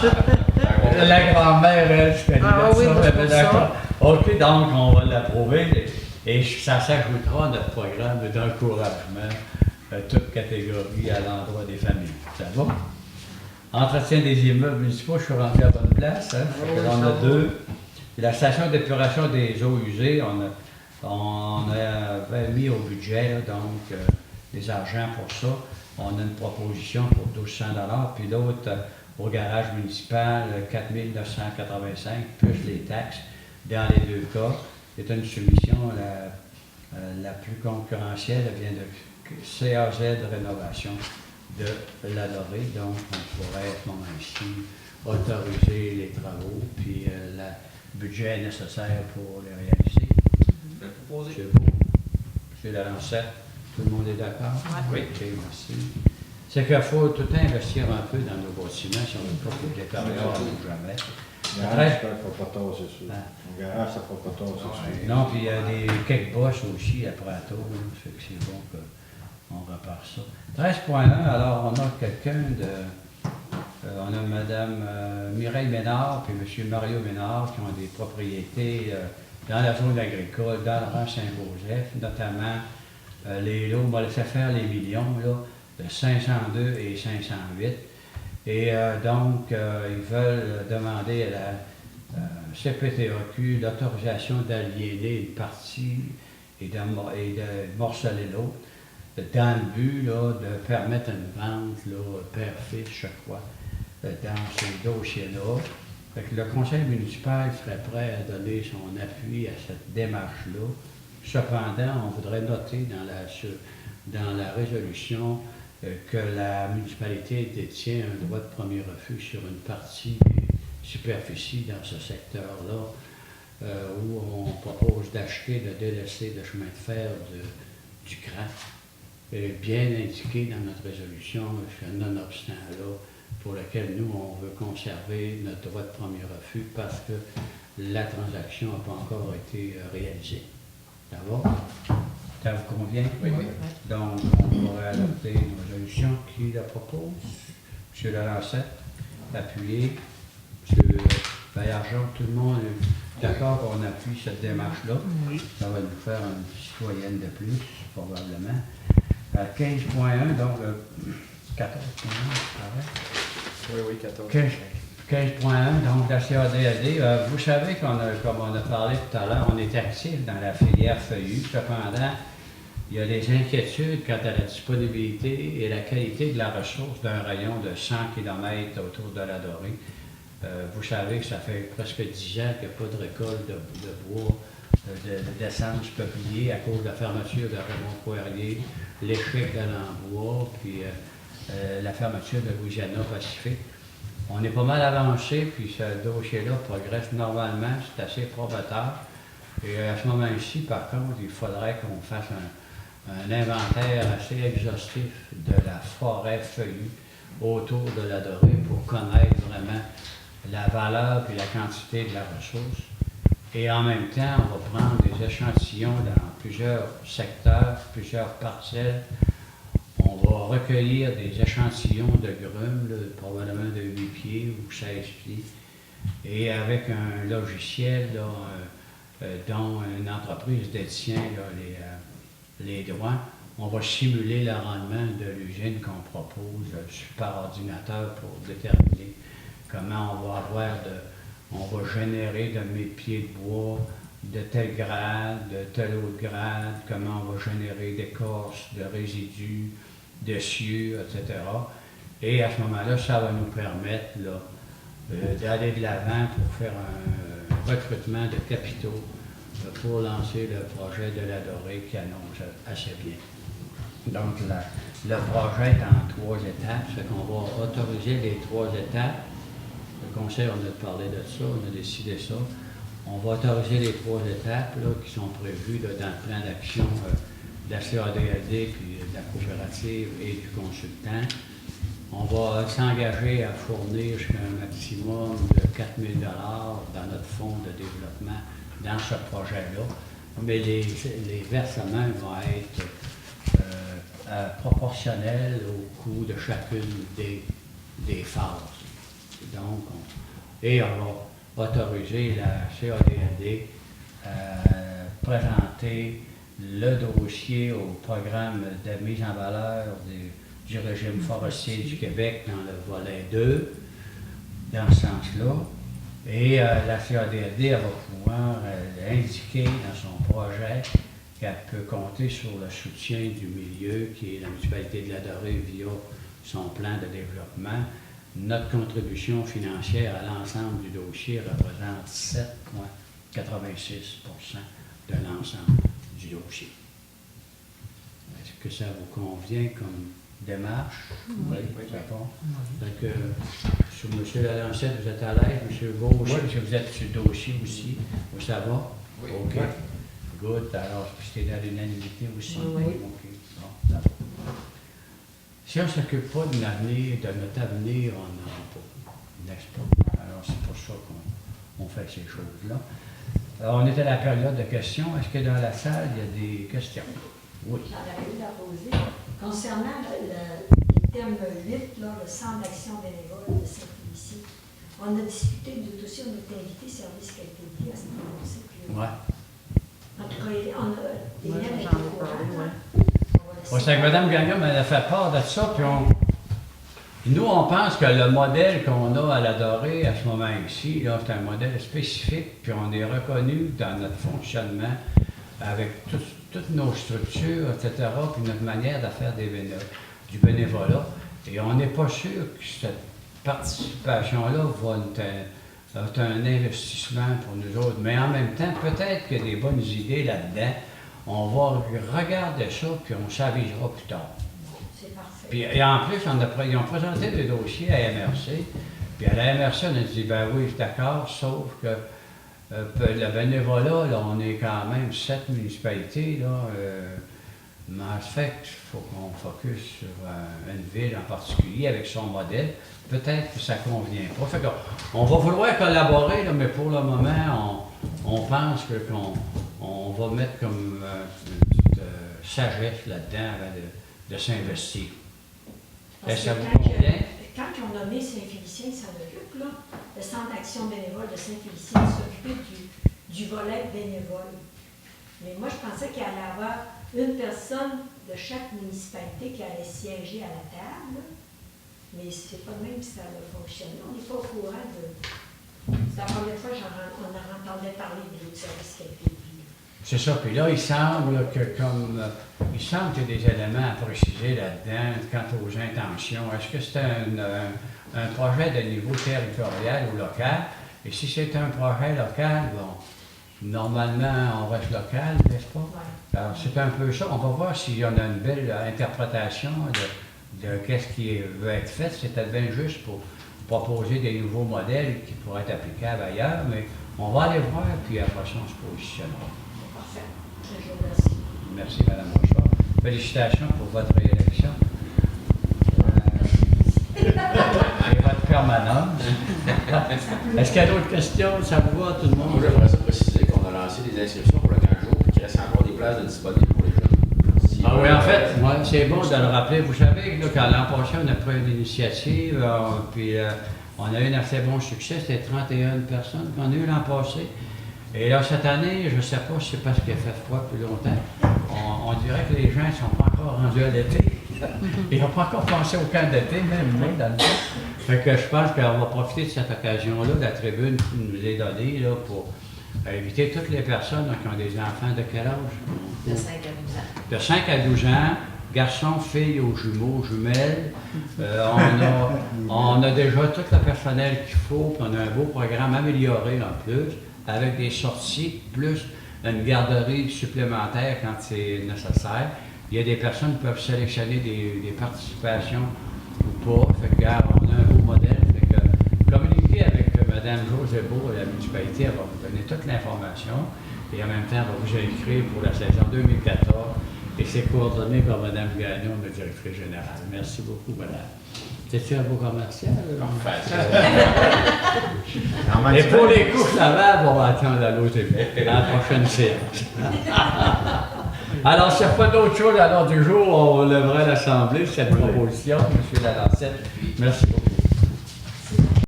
La grand-mère, elle, je connais Oui, ça, moi, elle je est pense d'accord. OK, donc on va l'approuver et ça s'ajoutera à notre programme d'encouragement, toute catégorie à l'endroit des familles. Ça va? Entretien des immeubles municipaux, je suis rentré à bonne place. Hein? On a deux. La station d'épuration des eaux usées, on avait mis au budget, là, donc des argents pour ça. On a une proposition pour 1200 $, puis l'autre au garage municipal, 4 985, plus les taxes. Dans les deux cas, c'est une soumission la plus concurrentielle, elle vient de CAZ Rénovation de l'Adoré, donc on pourrait à ce moment-ci autoriser les travaux, puis le budget nécessaire pour les réaliser. C'est beau. C'est la lancette. Tout le monde est d'accord? Oui. OK, merci. C'est qu'il faut tout investir un peu dans nos bâtiments si on ne veut pas que les périodes ou jamais. Le garage, ça ne fera pas tard, c'est sûr. Le garage, ça ne fera pas tard, c'est sûr. Non, puis il y a quelques bosses aussi après à tour, fait que c'est bon qu'on repart ça. 13.1, alors on a quelqu'un on a Mme Mireille Ménard et M. Mario Ménard qui ont des propriétés dans la zone agricole, dans le rang Saint-Joseph, notamment les lots, on va laisser faire les millions, là, de 502 et 508. Et donc, ils veulent demander à la CPTAQ l'autorisation d'aliéner une partie et de morceler l'autre, dans le but là, de permettre une vente père-fils chaque fois dans ces dossiers-là. Fait que le conseil municipal serait prêt à donner son appui à cette démarche-là. Cependant, on voudrait noter dans la résolution que la municipalité détient un droit de premier refus sur une partie des superficies dans ce secteur-là, où on propose d'acheter le délaissé de chemin de fer du CRA, bien indiqué dans notre résolution, ce non-obstant là, pour lequel nous, on veut conserver notre droit de premier refus parce que la transaction n'a pas encore été réalisée. Ça va? Ça vous convient? Oui. Donc, on pourrait adopter une résolution qui la propose. M. Lalancette, appuyé. M. Baillargeon, tout le monde est d'accord qu'on appuie cette démarche-là. Oui. Ça va nous faire une citoyenne de plus, probablement. À 15.1, donc 14.1, c'est Oui, 14. 15.1, donc la CADAD. Vous savez comme on a parlé tout à l'heure, on est actif dans la filière feuillue. Cependant, il y a des inquiétudes quant à la disponibilité et la qualité de la ressource d'un rayon de 100 km autour de la Dorée. Vous savez que ça fait presque 10 ans qu'il n'y a pas de récolte de bois, d'essence peuplier à cause de la fermeture de Raymond Poirier, l'échec de l'Ambois, puis la fermeture de Louisiana Pacifique. On est pas mal avancé, puis ce dossier-là progresse normalement, c'est assez probateur. Et à ce moment-ci, par contre, il faudrait qu'on fasse un inventaire assez exhaustif de la forêt feuillue autour de la Dorée pour connaître vraiment la valeur et la quantité de la ressource. Et en même temps, on va prendre des échantillons dans plusieurs secteurs, plusieurs parcelles. On va recueillir des échantillons de grumes, là, probablement de 8 pieds ou 16 pieds. Et avec un logiciel là, dont une entreprise détient là, les droits, on va simuler le rendement de l'usine qu'on propose par ordinateur pour déterminer comment on va générer de mes pieds de bois, de tel grade, de tel autre grade, comment on va générer d'écorce, de résidus, de cieux, etc. Et à ce moment-là, ça va nous permettre d'aller de l'avant pour faire un recrutement de capitaux pour lancer le projet de la Dorée qui annonce assez bien. Donc, le projet est en 3 étapes, c'est qu'on va autoriser les 3 étapes. Le conseil, on a parlé de ça, on a décidé ça. On va autoriser les 3 étapes là, qui sont prévues là, dans le plan d'action de la CADAD, puis de la coopérative et du consultant. On va s'engager à fournir jusqu'à un maximum de 4 000 $ dans notre fonds de développement dans ce projet-là. Mais les versements vont être proportionnels au coût de chacune des phases. Donc, Et on va autoriser la CADLD à présenter le dossier au programme de mise en valeur du régime forestier du Québec dans le volet 2, dans ce sens-là. Et la CADLD va pouvoir indiquer dans son projet qu'elle peut compter sur le soutien du milieu, qui est la municipalité de la Dorée via son plan de développement. Notre contribution financière à l'ensemble du dossier représente 7,86% de l'ensemble du dossier. Est-ce que ça vous convient comme démarche? Oui, d'accord. Donc, sur M. Lalancette, vous êtes à l'aise, M. Gauche, est-ce que vous êtes sur le dossier aussi? Oui, ça va? Oui. OK. Good. Alors, c'était dans l'unanimité aussi? Oui. OK. Bon, d'accord. Si on ne s'occupe pas de notre avenir, on n'aura pas, n'est-ce pas? Alors, c'est pour ça qu'on fait ces choses-là. Alors, on est à la période de questions. Est-ce que dans la salle, il y a des questions? Oui. J'en avais eu à poser. Concernant le thème 8, là, le Centre d'action bénévole de Saint-Félicie, on a discuté de dossier, on a invité Service Qualité de vie à se prononcer. Oui. En tout cas, on a des Ouais, liens avec j'en ai le courant, parlé, ouais. hein. Oui, c'est que Mme Gagnon elle a fait part de ça, puis nous, on pense que le modèle qu'on a à la Dorée à ce moment-ci, c'est un modèle spécifique, puis on est reconnu dans notre fonctionnement avec toutes nos structures, etc., puis notre manière de faire du bénévolat. Et on n'est pas sûr que cette participation-là va être un investissement pour nous autres. Mais en même temps, peut-être qu'il y a des bonnes idées là-dedans. On va regarder ça, puis on s'avisera plus tard. C'est parfait. Puis, et en plus, ils ont présenté des dossiers à MRC. Puis à la MRC, on a dit, ben oui, d'accord, sauf que le bénévolat, là, on est quand même 7 municipalités, là. Mais ça fait qu'il faut qu'on focus sur une ville en particulier avec son modèle. Peut-être que ça ne convient pas. Fait qu'on va vouloir collaborer, là, mais pour le moment, on pense qu'on va mettre comme une petite sagesse là-dedans avant de s'investir. Parce Ça que vous convient? quand ils ont nommé Saint-Félicien, ça occupe, là, le Centre d'action bénévole de Saint-Félicien s'occupait du volet bénévole. Mais moi, je pensais qu'il allait y avoir une personne de chaque municipalité qui allait siéger à la table. Mais c'est pas de même si ça a fonctionné. On n'est pas au courant de... C'est la première fois qu'on entendait parler de l'autre service qualité de vie. C'est ça. Puis là, il semble qu'il y a des éléments à préciser là-dedans quant aux intentions. Est-ce que c'est un projet de niveau territorial ou local? Et si c'est un projet local, bon, normalement, on reste local, n'est-ce pas? Ouais. Alors, c'est un peu ça. On va voir s'il y en a une belle interprétation de qu'est-ce qui veut être fait. C'était bien juste pour proposer des nouveaux modèles qui pourraient être applicables ailleurs, mais on va aller voir, puis après ça, on se positionnera. Parfait. Je vous remercie. Merci, Mme Rochard. Félicitations pour votre réélection. Et votre permanence. Est-ce qu'il y a d'autres questions? Ça vous va, tout le monde? Moi, j'aimerais ça préciser qu'on a lancé des inscriptions pour le 15 jours, puis qu'il reste encore des places disponibles pour les jeunes. Ah oui, en fait, c'est bon de le rappeler. Vous savez, là, quand l'an passé, on a pris une initiative, puis on a eu un assez bon succès. C'était 31 personnes qu'on a eu l'an passé. Et là, cette année, je ne sais pas si c'est parce qu'il a fait froid plus longtemps. On dirait que les gens ne sont pas encore rendus à l'été. Ils n'ont pas encore pensé au camp d'été, même moi, dans le temps. Fait que je pense qu'on va profiter de cette occasion-là, de la tribune qui nous est donnée, là, pour inviter toutes les personnes là, qui ont des enfants de quel âge? De 5 à 12 ans. De 5 à 12 ans, garçons, filles aux jumeaux, jumelles. On a déjà tout le personnel qu'il faut, puis on a un beau programme amélioré en plus, avec des sorties, plus une garderie supplémentaire quand c'est nécessaire. Il y a des personnes qui peuvent sélectionner des participations ou pas. Fait que, regarde, on a un beau modèle. Fait que, communiquer avec Mme José Beau, la municipalité, elle va vous donner toute l'information. Et en même temps, elle va vous écrire pour la saison 2014. Et c'est coordonné par Mme Gagnon, la directrice générale. Merci beaucoup, madame. C'est-tu un beau commercial? Et pour les couches lavables, on va attendre à l'autre la prochaine séance. Alors, s'il n'y a pas d'autre chose à l'ordre du jour, on lèverait l'Assemblée, cette proposition, M. Lalancette. Merci beaucoup.